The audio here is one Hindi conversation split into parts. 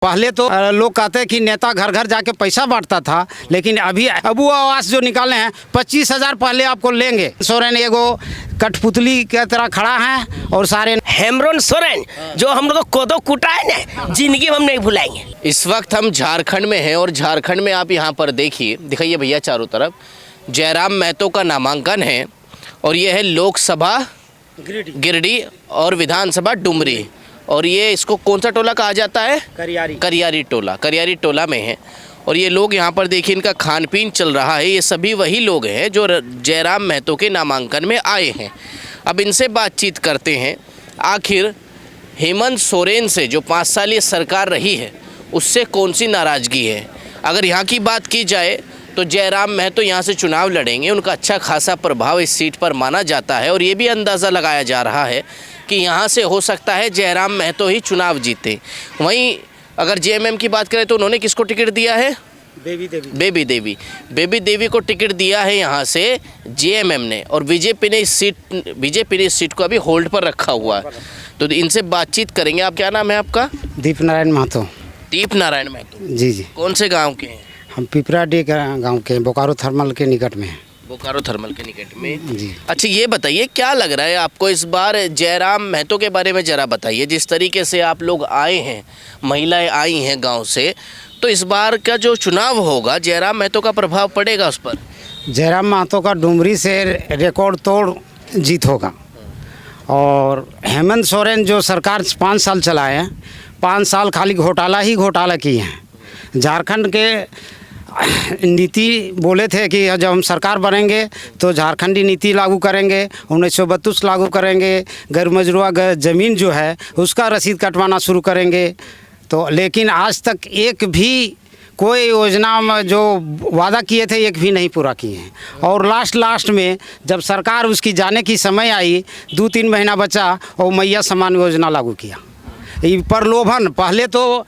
पहले तो लोग कहते हैं कि नेता घर घर जाके पैसा बांटता था, लेकिन अभी अबू आवास जो निकाले हैं 25,000 पहले आपको लेंगे। सोरेन एगो कठपुतली की तरह खड़ा है और सारे हेमंत सोरेन जो हम लोग को कोदो कुटा है ना, जिंदगी में हम नहीं भुलाएंगे। इस वक्त हम झारखंड में हैं और झारखंड में आप यहाँ पर देखिए, दिखाइए भैया चारों तरफ, जयराम महतो का नामांकन है और ये है लोकसभा गिरिडीह और विधानसभा डुमरी। और ये इसको कौन सा टोला कहा जाता है? करियारी टोला में है। और ये लोग यहाँ पर देखिए, इनका खान पीन चल रहा है। ये सभी वही लोग हैं जो जयराम महतो के नामांकन में आए हैं। अब इनसे बातचीत करते हैं, आखिर हेमंत सोरेन से जो 5 साल ये सरकार रही है उससे कौन सी नाराज़गी है। अगर यहाँ की बात की जाए तो जयराम महतो यहाँ से चुनाव लड़ेंगे, उनका अच्छा खासा प्रभाव इस सीट पर माना जाता है। और ये भी अंदाज़ा लगाया जा रहा है कि यहाँ से हो सकता है जयराम महतो ही चुनाव जीते। वहीं अगर जेएमएम की बात करें तो उन्होंने किसको टिकट दिया है? बेबी देवी को टिकट दिया है यहाँ से जेएमएम ने। और बीजेपी ने इस सीट को अभी होल्ड पर रखा हुआ है। तो इनसे बातचीत करेंगे। आप क्या नाम है आपका? दीप नारायण महतो। दीप नारायण महतो जी। कौन से गाँव के हैं? हम पिपराडीह गांव के, बोकारो थर्मल के निकट में हैं। बोकारो थर्मल के निकट में जी। अच्छा, ये बताइए क्या लग रहा है आपको इस बार जयराम महतो के बारे में ज़रा बताइए। जिस तरीके से आप लोग आए हैं, महिलाएं आई हैं गांव से, तो इस बार का जो चुनाव होगा जयराम महतो का प्रभाव पड़ेगा उस पर? जयराम महतो का डुमरी से रिकॉर्ड तोड़ जीत होगा। और हेमंत सोरेन जो सरकार 5 साल चलाए हैं, 5 साल खाली घोटाला किए हैं। झारखंड के नीति बोले थे कि जब हम सरकार बनेंगे तो झारखंडी नीति लागू करेंगे, 1932 लागू करेंगे, गैर मजरूआ ज़मीन जो है उसका रसीद कटवाना शुरू करेंगे। तो लेकिन आज तक एक भी कोई योजना में जो वादा किए थे एक भी नहीं पूरा किए हैं। और लास्ट में जब सरकार उसकी जाने की समय आई, 2-3 महीना बचा और मैया सम्मान योजना लागू किया। प्रलोभन, पहले तो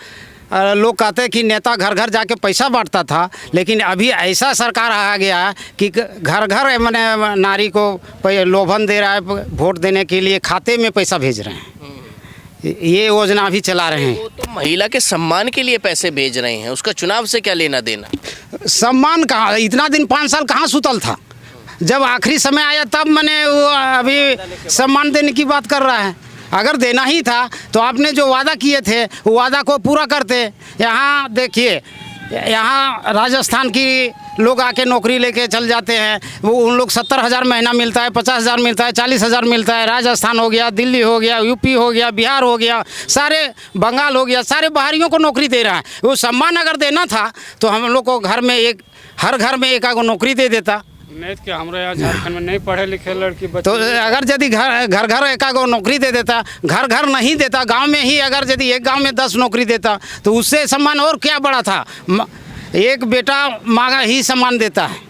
लोग कहते हैं कि नेता घर घर जाके पैसा बांटता था, लेकिन अभी ऐसा सरकार आ गया है कि घर घर मैंने नारी को लोभन दे रहा है, वोट देने के लिए खाते में पैसा भेज रहे हैं। ये योजना भी चला रहे हैं। वो तो महिला के सम्मान के लिए पैसे भेज रहे हैं, उसका चुनाव से क्या लेना देना? सम्मान कहाँ, इतना दिन 5 साल कहाँ सुतल था? जब आखिरी समय आया तब मैंने वो अभी सम्मान देने की बात कर रहा है। अगर देना ही था तो आपने जो वादा किए थे वो वादा को पूरा करते। यहाँ देखिए, यहाँ राजस्थान की लोग आके नौकरी लेके चल जाते हैं, वो उन लोग 70,000 महीना मिलता है, 50,000 मिलता है, 40,000 मिलता है। राजस्थान हो गया, दिल्ली हो गया, यूपी हो गया, बिहार हो गया, सारे बंगाल हो गया, सारे बाहरियों को नौकरी दे रहा है। वो सम्मान अगर देना था तो हम लोग को हर घर में एक नौकरी दे देता। नहीं कि हमारे यहाँ झारखंड में नहीं पढ़े लिखे लड़की बच्चे, तो अगर यदि घर घर एक नौकरी दे देता, घर नहीं देता, गांव में ही अगर यदि एक गांव में 10 नौकरी देता तो उससे सम्मान और क्या बड़ा था। एक बेटा माँ का ही सम्मान देता है,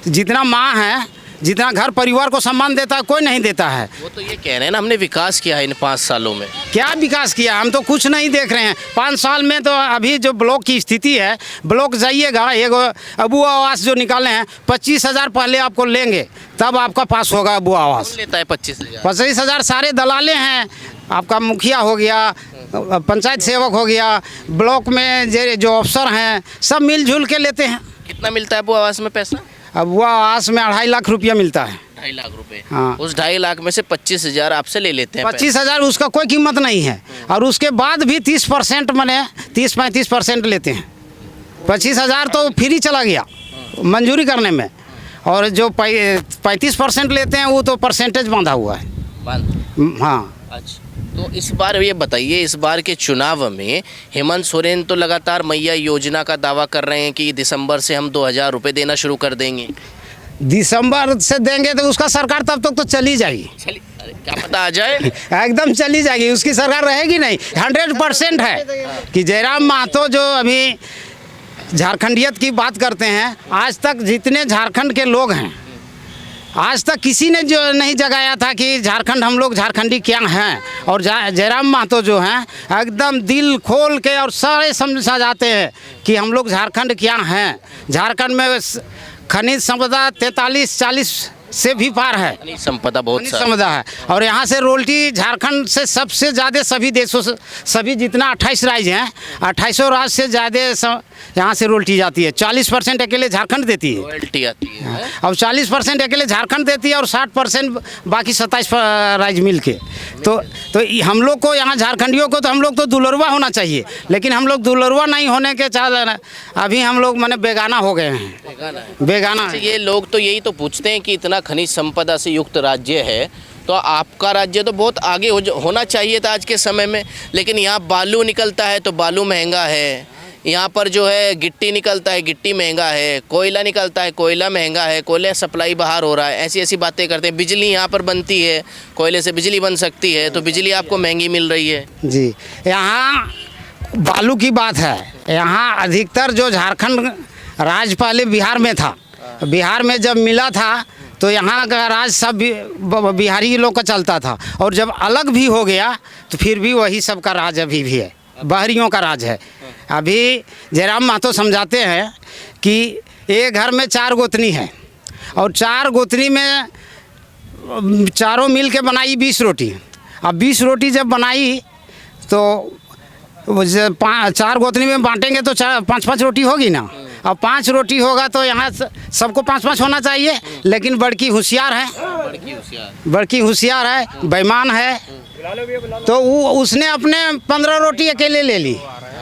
जितना माँ है, जितना घर परिवार को सम्मान देता है कोई नहीं देता है। वो तो ये कह रहे हैं ना, हमने विकास किया है इन 5 सालों में। क्या विकास किया? हम तो कुछ नहीं देख रहे हैं 5 साल में। तो अभी जो ब्लॉक की स्थिति है, ब्लॉक जाइएगा, एगो अबू आवास जो निकाले हैं 25,000 पहले आपको लेंगे तब आपका पास होगा अबू आवास। कौन लेता है 25,000? 25,000 सारे दलाले हैं। आपका मुखिया हो गया, पंचायत सेवक हो गया, ब्लॉक में जो अफसर हैं, सब मिलजुल के लेते हैं। कितना मिलता है अबू आवास में पैसा? अब वो आवास में 2.5 लाख रुपया मिलता है। 2.5 लाख रुपए? हाँ। उस 2.5 लाख में से 25,000 आपसे ले लेते हैं। 25,000 उसका कोई कीमत नहीं है। और उसके बाद भी 30% मैंने 30-35% लेते हैं। 25,000 तो फ्री चला गया मंजूरी करने में, और जो 35% लेते हैं वो तो परसेंटेज बांधा हुआ है। हाँ। अच्छा, तो इस बार ये बताइए, इस बार के चुनाव में हेमंत सोरेन तो लगातार मैया योजना का दावा कर रहे हैं कि दिसंबर से हम 2,000 रुपये देना शुरू कर देंगे। दिसंबर से देंगे तो उसका सरकार तब तक तो चली जाएगी। अरे क्या पता आ जाए। एकदम चली जाएगी, उसकी सरकार रहेगी नहीं। 100% है कि जयराम महतो जो अभी झारखंडियत की बात करते हैं, आज तक जितने झारखंड के लोग हैं, आज तक किसी ने जो नहीं जगाया था कि झारखंड, हम लोग झारखंडी क्या हैं। और जयराम महतो जो हैं एकदम दिल खोल के और सारे समझा जाते हैं कि हम लोग झारखंड क्या हैं। झारखंड में खनिज संपदा 43-40 से भी पार है, खनिज संपदा बहुत खनिज सारा। संपदा है। और यहाँ से रोल्टी झारखंड से सबसे ज़्यादा सभी देशों से, सभी जितना 28 राज्य हैं, 28 राज्य से ज़्यादा यहाँ से रोल्टी जाती है। 40% अकेले झारखंड देती है, रॉयल्टी आती है। और 40% अकेले झारखंड देती है और 60% बाकी 27 राज्य मिल के। तो हम लोग को यहाँ झारखंडियों को तो हम लोग तो दुलरवा होना चाहिए, लेकिन हम लोग दुलरवा नहीं होने के चाल अभी हम लोग माने बेगाना हो गए हैं, बेगाना अच्छा, ये लोग तो यही तो पूछते हैं कि इतना खनिज संपदा से युक्त राज्य है तो आपका राज्य तो बहुत आगे होना चाहिए था आज के समय में, लेकिन यहाँ बालू निकलता है तो बालू महंगा है, यहाँ पर जो है गिट्टी निकलता है गिट्टी महंगा है, कोयला निकलता है कोयला महंगा है, कोयले सप्लाई बाहर हो रहा है, ऐसी ऐसी बातें करते हैं। बिजली यहाँ पर बनती है, कोयले से बिजली बन सकती है, तो बिजली आपको महंगी मिल रही है। जी। यहाँ बालू की बात है, यहाँ अधिकतर जो झारखंड राज्य पहले बिहार में था, बिहार में जब मिला था तो यहाँ का राज सब बिहारी लोग का चलता था, और जब अलग भी हो गया तो फिर भी वही सब का राज अभी भी है, बाहरियों का राज है। अभी जयराम महतो समझाते हैं कि एक घर में 4 गोतनी है और 4 गोतनी में चारों मिल के बनाई 20 रोटी। अब 20 रोटी जब बनाई तो 4 गोतनी में बांटेंगे तो 5-5 रोटी होगी ना। अब 5 रोटी होगा तो यहाँ सबको 5-5 होना चाहिए, लेकिन बड़की होशियार है, बड़की होशियार है, बेईमान है, तो वो उसने अपने 15 रोटी अकेले ले ली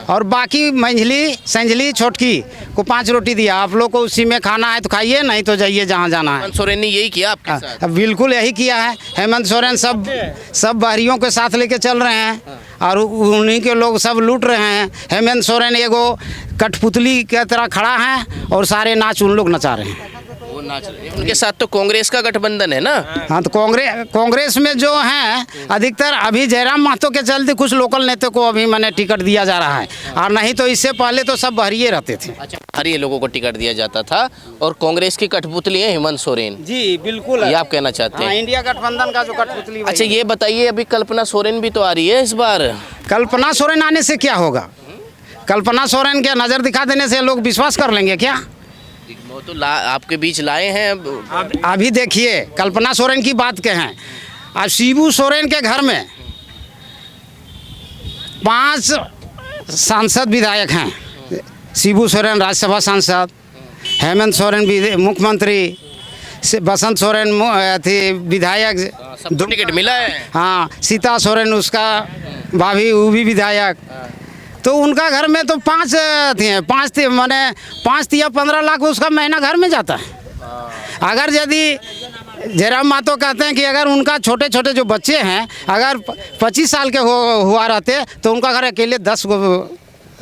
और बाकी मंझली संझली छोटकी को 5 रोटी दिया। आप लोग को उसी में खाना है तो खाइए, नहीं तो जाइए जहाँ जाना है। हेमंत सोरेन ने यही किया आपके साथ? बिल्कुल यही किया है। हेमंत सोरेन सब बाहरियों के साथ लेके चल रहे हैं और उन्हीं के लोग सब लूट रहे हैं। हेमंत सोरेन एगो कठपुतली की तरह खड़ा है और सारे नाच उन लोग नचा रहे हैं। वो नाच रहे हैं। उनके साथ तो कांग्रेस का गठबंधन है ना। हाँ, तो कांग्रेस में जो हैं अधिकतर अभी जयराम महतो के चलते कुछ लोकल नेता को अभी मैंने टिकट दिया जा रहा है, और नहीं तो इससे पहले तो सब बाहरिए रहते थे। अच्छा, हरिये लोगों को टिकट दिया जाता था और कांग्रेस की कठपुतली है हेमंत सोरेन। जी बिल्कुल, ये आप कहना चाहते हैं? इंडिया गठबंधन का जो कठपुतली। अच्छा, ये बताइए, अभी कल्पना सोरेन भी तो आ रही है इस बार। कल्पना सोरेन आने से क्या होगा? कल्पना सोरेन के नज़र दिखा देने से लोग विश्वास कर लेंगे क्या? वो तो आपके बीच लाए हैं। अभी देखिए, कल्पना सोरेन की बात कहें, अब शिबू सोरेन के घर में 5 सांसद विधायक हैं। शिबू सोरेन राज्यसभा सांसद, हेमंत सोरेन मुख्यमंत्री, बसंत सोरेन थी विधायक, सबको टिकट मिला है। हाँ, सीता सोरेन उसका भाभी, वो भी विधायक। तो उनका घर में तो 5 थे, 5 थे, माने 5 या 15 लाख उसका महीना घर में जाता है। अगर यदि जयराम महतो कहते हैं कि अगर उनका छोटे छोटे जो बच्चे हैं अगर 25 साल के हुआ रहते तो उनका घर अकेले 10 गो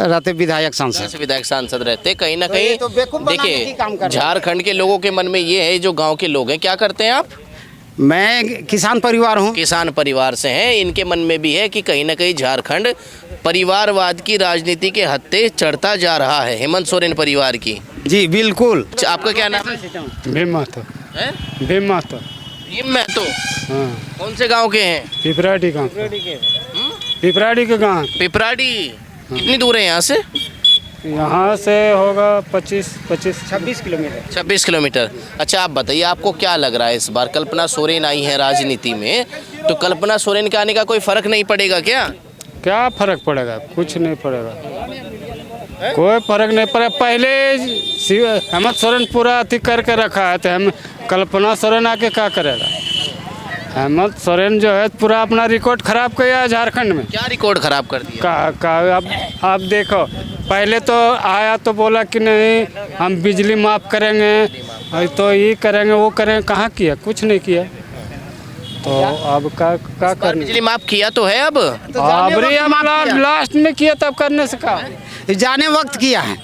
रहते विधायक सांसद रहते। कहीं ना तो ये कहीं तो बेवकूफ़ बनाने की काम कर देखिए, रहे हैं। झारखंड के लोगों के मन में ये है, जो गांव के लोग हैं, क्या करते हैं आप? मैं किसान परिवार हूँ। किसान परिवार से हैं। इनके मन में भी है कि कहीं ना कहीं झारखंड परिवारवाद की राजनीति के हत्थे चढ़ता जा रहा है, हेमंत सोरेन परिवार की। जी बिल्कुल। अच्छा, आपका क्या नाम है? भीम महतो। हैं? भीम महतो। भीम महतो। हाँ, कौन से गांव के हैं? पिपराड़ी गाँव, पिपराड़ी के गाँव। पिपराड़ी कितनी दूर है यहाँ से? यहाँ से होगा 26 किलोमीटर। 26 किलोमीटर। अच्छा, आप बताइए, आपको क्या लग रहा है इस बार कल्पना सोरेन आई है राजनीति में, तो कल्पना सोरेन के आने का कोई फर्क नहीं पड़ेगा क्या? क्या फर्क पड़ेगा? कुछ नहीं पड़ेगा, कोई फर्क नहीं पड़ेगा। पहले हेमंत सोरेन पूरा अति करके रखा है, तो हम कल्पना सोरेन आके क्या करेगा? हेमंत सोरेन जो है पूरा अपना रिकॉर्ड खराब किया है झारखंड में। क्या रिकॉर्ड खराब कर दिया? अब आप देखो, पहले तो आया तो बोला कि नहीं हम बिजली माफ़ करेंगे, तो ये करेंगे वो करेंगे, कहाँ किया? कुछ नहीं किया। तो अब क्या करना? बिजली माफ किया तो है अब तो लास्ट में किया, तब करने से कहा जाने वक्त किया है,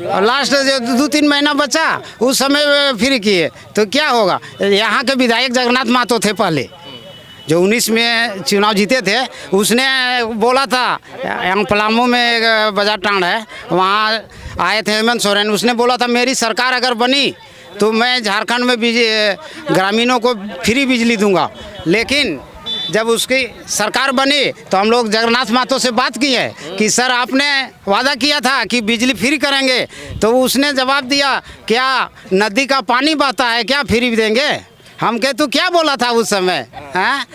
और लास्ट जो 2-3 महीना बचा उस समय फिर किए तो क्या होगा? यहाँ के विधायक जगन्नाथ महतो थे पहले, जो 19 में चुनाव जीते थे। उसने बोला था, यहाँ पलामू में एक बाजार टांड है, वहाँ आए थे हेमंत सोरेन। उसने बोला था मेरी सरकार अगर बनी तो मैं झारखंड में ग्रामीणों को फ्री बिजली दूंगा। लेकिन जब उसकी सरकार बनी तो हम लोग जगन्नाथ महतो से बात की है कि सर आपने वादा किया था कि बिजली फ्री करेंगे, तो उसने जवाब दिया क्या नदी का पानी बहता है क्या फ्री देंगे? हम कहे तू क्या बोला था उस समय, हाँ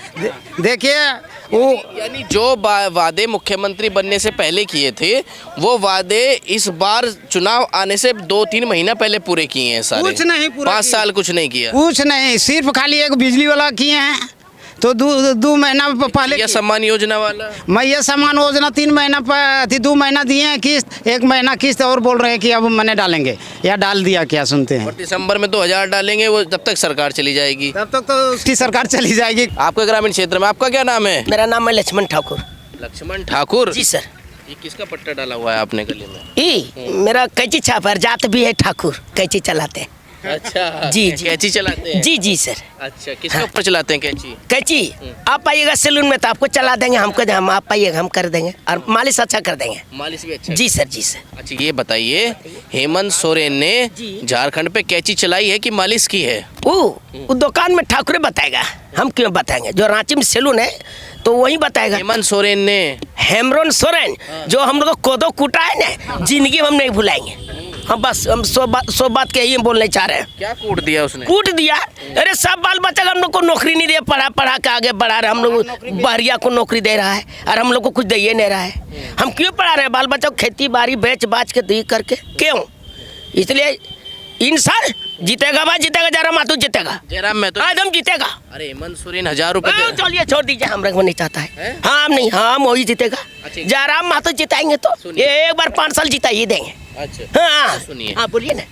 देखिए वो यानी जो वादे मुख्यमंत्री बनने से पहले किए थे वो वादे इस बार चुनाव आने से 2-3 महीना पहले पूरे किए हैं सारे। कुछ नहीं पूरा 5 साल कुछ नहीं किया। कुछ नहीं, सिर्फ खाली एक बिजली वाला किए हैं तो दो महीना पहले ये सम्मान योजना वाला मैया सम्मान योजना 3 महीना पर 2 महीना दिए हैं किस्त, 1 महीना किस्त और बोल रहे हैं कि अब मैंने डालेंगे या डाल दिया, क्या सुनते हैं। और दिसंबर में 2000 डालेंगे, वो तब तक सरकार चली जाएगी। तब तक तो उसकी सरकार चली जाएगी। आपके ग्रामीण क्षेत्र में आपका क्या नाम है? मेरा नाम है लक्ष्मण ठाकुर। लक्ष्मण ठाकुर जी सर। ये किसका पट्टा डाला हुआ है आपने गले में? मेरा कैची छाप है, जात भी है ठाकुर, कैची चलाते हैं। अच्छा जी, जी। कैंची चलाते हैं? जी जी सर। अच्छा किसके ऊपर चलाते हैं कैंची? कैची आप आइएगा सैलून में तो आपको चला देंगे, हम आप आइएगा हम कर देंगे और मालिश अच्छा कर देंगे। मालिश भी अच्छा? जी सर, जी सर। अच्छा ये बताइए, हेमंत सोरेन ने झारखंड पे कैंची चलाई है कि मालिश की है? वो दुकान में ठाकुर बताएगा, हम क्यों बताएंगे। जो रांची में सैलून है तो वही बताएगा। हेमंत सोरेन ने, हेमरोन सोरेन जो हम लोग को कोदो कूटा है ना, जिंदगी हम नहीं भुलाएंगे। हम बस हम सौ बात के ही बोलने चाह रहे हैं। क्या कूट दिया उसने? कूट दिया, अरे सब बाल बच्चा हम लोग को नौकरी नहीं दे, पढ़ा के आगे बढ़ा रहे। हम लोग बहरिया को नौकरी दे रहा है और हम लोग को कुछ दे ही नहीं रहा है। हम क्यों पढ़ा रहे हैं बाल बच्चा को? खेती बाड़ी बेच बाच के दी करके क्यों? इसलिए इंसान जीतेगा, भाई जीतेगा, जयराम माथुर जीतेगा, जयराम मैं तो एकदम जीतेगा। अरे हेमंत सोरेन 1000 रुपए चलिए छोड़ दीजिए, हम रंग नहीं चाहता है। हाँ नहीं, हाँ वही जीतेगा। जयराम माथुर जिताएंगे तो ये एक बार 5 साल जिता ही देंगे। अच्छा हाँ सुनिए, हाँ बोलिए ना।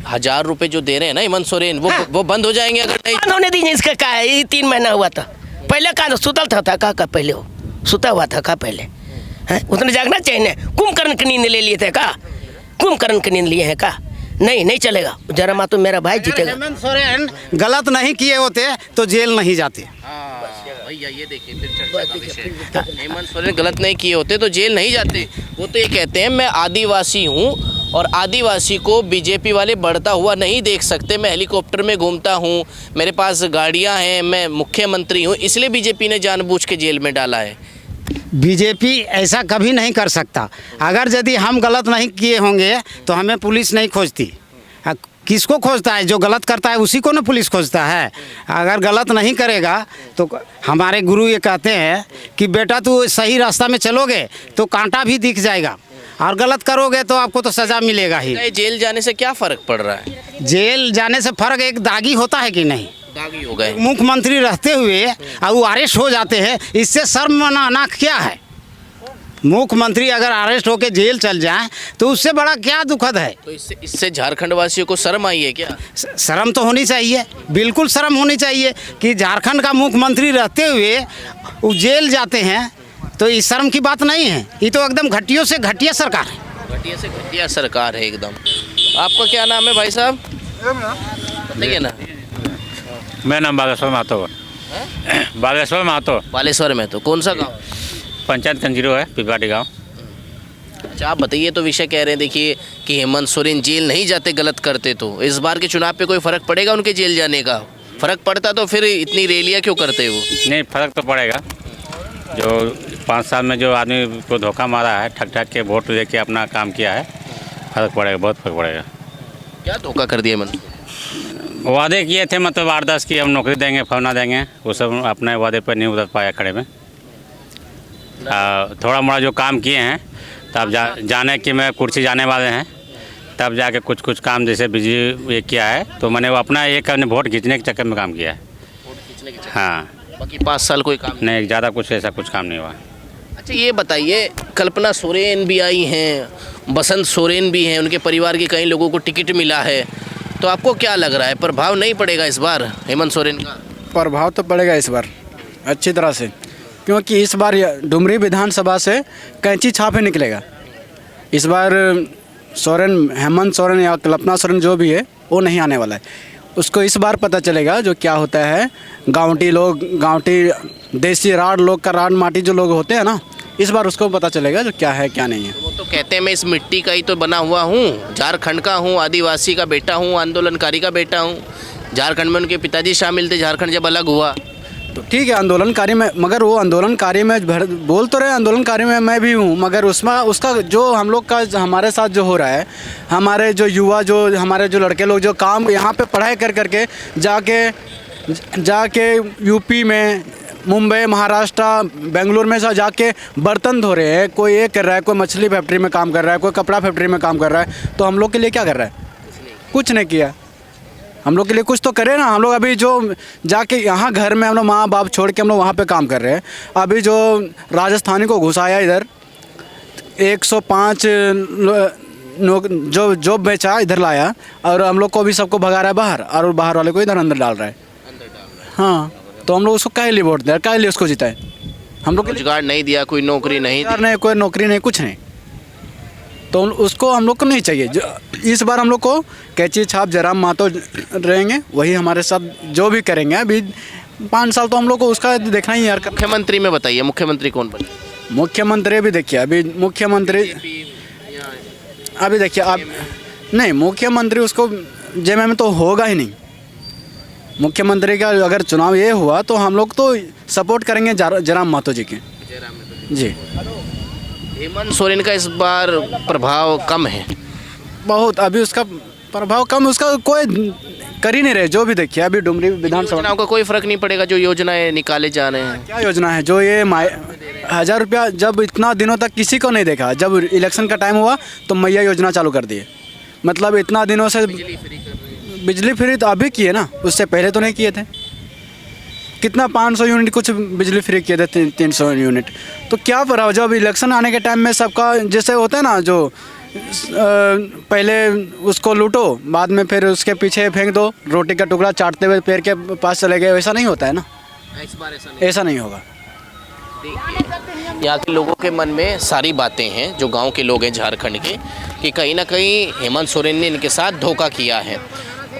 1000 रुपए जो दे रहे हैं ना हेमंत सोरेन, वो बंद हो जाएंगे अगर नहीं? बंद होने दीजिए। इसका क्या है, 3 महीना हुआ था। पहले कहा सुतल था का पहले हो सुता हुआ था का पहले उतने जागना चाहिए ना। कुंभकर्ण की नींद ले लिए थे का? कुंभकर्ण की नींद लिए हैं का? नहीं चलेगा। जरा मातो मेरा भाई जीतेगा। हेमंत सोरेन गलत नहीं किए होते तो जेल नहीं जाते। भैया ये देखिए फिर चर्चा का विषय। हेमंत सोरेन गलत नहीं किए होते तो जेल नहीं जाते। वो तो ये कहते हैं मैं आदिवासी हूँ और आदिवासी को बीजेपी वाले बढ़ता हुआ नहीं देख सकते। मैं हेलीकॉप्टर में घूमता हूँ, मेरे पास गाड़ियाँ हैं, मैं मुख्यमंत्री हूँ, इसलिए बीजेपी ने जानबूझ के जेल में डाला है। बीजेपी ऐसा कभी नहीं कर सकता। अगर यदि हम गलत नहीं किए होंगे तो हमें पुलिस नहीं खोजती। किसको खोजता है? जो गलत करता है उसी को ना पुलिस खोजता है। अगर गलत नहीं करेगा तो हमारे गुरु ये कहते हैं कि बेटा तू सही रास्ता में चलोगे तो कांटा भी दिख जाएगा और गलत करोगे तो आपको तो सज़ा मिलेगा ही। जेल जाने से क्या फ़र्क पड़ रहा है? जेल जाने से फ़र्क एक दागी होता है कि नहीं? दागी हो गए। मुख्यमंत्री रहते हुए और वो अरेस्ट हो जाते हैं, इससे शर्मनाक क्या है? मुख्यमंत्री अगर अरेस्ट होकर जेल चल जाए तो उससे बड़ा क्या दुखद है? तो इससे झारखंड वासियों को शर्म आई है क्या? शर्म तो होनी चाहिए, बिल्कुल शर्म होनी चाहिए कि झारखंड का मुख्यमंत्री रहते हुए वो जेल जाते हैं तो इस शर्म की बात नहीं है। ये तो एकदम घटिया से घटिया सरकार है। घटिया से घटिया सरकार है एकदम। आपका क्या नाम है भाई साहब? बताइए ना। मेरा नाम बालेश्वर महतो है। बालेश्वर महतो। बालेश्वर में तो कौन सा गाँव? पंचायत कंजीरो है, पिपराटी गाँव। अच्छा आप बताइए, तो विषय कह रहे हैं देखिए कि हेमंत सोरेन जेल नहीं जाते गलत करते, तो इस बार के चुनाव पे कोई फ़र्क पड़ेगा उनके जेल जाने का? फ़र्क पड़ता तो फिर इतनी रैलियाँ क्यों करते वो? नहीं, फ़र्क तो पड़ेगा। जो 5 साल में जो आदमी को धोखा मारा है, ठग के वोट लेके अपना काम किया है, फ़र्क पड़ेगा, बहुत फ़र्क पड़ेगा। क्या धोखा कर दिया हेमंत? वादे किए थे, मतलब 8-10 की हम नौकरी देंगे, फलना देंगे, वो सब अपने वादे पर नहीं उतर पाया खड़े में। थोड़ा मोड़ा जो काम किए हैं तब जाने कि मैं कुर्सी जाने वाले हैं तब जाके कुछ काम जैसे बिजली ये किया है, तो मैंने वो अपना एक वोट खींचने के चक्कर में काम किया है। वोट खींचने के चक्कर? हाँ, बाकी 5 साल कोई काम नहीं, ज़्यादा कुछ ऐसा कुछ काम नहीं हुआ। अच्छा ये बताइए, कल्पना सोरेन भी आई हैं, बसंत सोरेन भी हैं, उनके परिवार के कई लोगों को टिकट मिला है, तो आपको क्या लग रहा है, प्रभाव नहीं पड़ेगा इस बार हेमंत सोरेन का? प्रभाव तो पड़ेगा इस बार अच्छी तरह से, क्योंकि इस बार डुमरी विधानसभा से कैंची छाप ही निकलेगा। इस बार सोरेन, हेमंत सोरेन या कल्पना सोरेन जो भी है वो नहीं आने वाला है। उसको इस बार पता चलेगा जो क्या होता है। गाँवटी लोग, गाँवटी देसी राड लोग का राड माटी जो लोग होते हैं ना, इस बार उसको पता चलेगा जो क्या है क्या नहीं है। वो तो कहते हैं मैं इस मिट्टी का ही तो बना हुआ हूँ, झारखंड का हूँ, आदिवासी का बेटा हूँ, आंदोलनकारी का बेटा हूँ। झारखंड में उनके पिताजी शामिल थे झारखंड जब अलग हुआ। तो ठीक है आंदोलनकारी में, मगर वो आंदोलनकारी में बोल तो रहे आंदोलनकारी में मैं भी हूँ, मगर उसमें उसका जो हम लोग का हमारे साथ जो हो रहा है, हमारे जो युवा, जो हमारे जो लड़के लोग जो काम यहाँ पे पढ़ाई कर करके जाके जाके यूपी में, मुंबई, महाराष्ट्र, बेंगलुरु में जाके बर्तन धो रहे हैं। कोई ये कर रहा है, कोई मछली फैक्ट्री में काम कर रहा है, कोई कपड़ा फैक्ट्री में काम कर रहा है। तो हम लोग के लिए क्या कर रहा है? कुछ नहीं किया। हम लोग के लिए कुछ तो करे ना। हम लोग अभी जो जाके यहाँ घर में हम लोग माँ बाप छोड़ के हम लोग वहाँ पे काम कर रहे हैं। अभी जो राजस्थानी को घुसाया इधर 105 जो जॉब बेचा इधर लाया, और हम लोग को भी सबको भगा रहा है बाहर, और बाहर वाले को इधर अंदर डाल रहा है। हाँ, तो हम लोग उसको काहे लिए वोट दें, काहे लिए उसको जिताए? हम लोग रोजगार नहीं दिया, कोई नौकरी नहीं दी। नहीं, कोई नौकरी नहीं, कुछ नहीं। तो उसको हम लोग को नहीं चाहिए। इस बार हम लोग को कैंची छाप जयराम महतो रहेंगे, वही हमारे साथ जो भी करेंगे। अभी 5 साल तो हम लोग को उसका देखना ही यार। मुख्यमंत्री में बताइए, मुख्यमंत्री कौन बने? मुख्यमंत्री भी देखिए, अभी मुख्यमंत्री अभी देखिए आप, नहीं मुख्यमंत्री उसको जेमे में तो होगा ही नहीं। मुख्यमंत्री का अगर चुनाव ये हुआ तो हम लोग तो सपोर्ट करेंगे जयराम महतो जी के। जी, हेमंत सोरेन का इस बार प्रभाव कम है बहुत। अभी उसका प्रभाव कम, उसका कोई कर ही नहीं रहे। जो भी देखिए अभी डुमरी विधानसभा योजनाओं का कोई फर्क नहीं पड़ेगा, जो योजनाएं निकाले जा रहे हैं। क्या योजना है जो ये 1000 रुपया जब इतना दिनों तक किसी को नहीं देखा, जब इलेक्शन का टाइम हुआ तो मैया योजना चालू कर दिए। मतलब इतना दिनों से बिजली फ्री तो अभी किए ना, उससे पहले तो नहीं किए थे। कितना 500 यूनिट कुछ बिजली फ्री किए थे, 300 यूनिट। तो क्या पर जब इलेक्शन आने के टाइम में सबका जैसे होता है ना, जो पहले उसको लूटो, बाद में फिर उसके पीछे फेंक दो, रोटी का टुकड़ा चाटते हुए पेड़ के पास चले गए, वैसा नहीं होता है ना। इस बार ऐसा नहीं होगा। यहाँ के लोगों के मन में सारी बातें हैं, जो गांव के लोग हैं झारखंड के, कि कहीं ना कहीं हेमंत सोरेन ने इनके साथ धोखा किया है,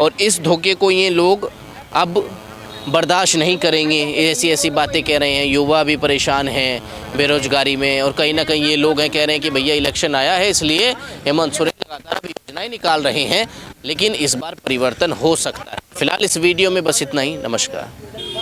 और इस धोखे को ये लोग अब बर्दाश्त नहीं करेंगे। ऐसी ऐसी बातें कह रहे हैं। युवा भी परेशान हैं बेरोजगारी में, और कहीं ना कहीं ये लोग हैं कह रहे हैं कि भैया इलेक्शन आया है, इसलिए हेमंत सोरेन लगातार अभी योजनाएं निकाल रहे हैं, लेकिन इस बार परिवर्तन हो सकता है। फिलहाल इस वीडियो में बस इतना ही। नमस्कार।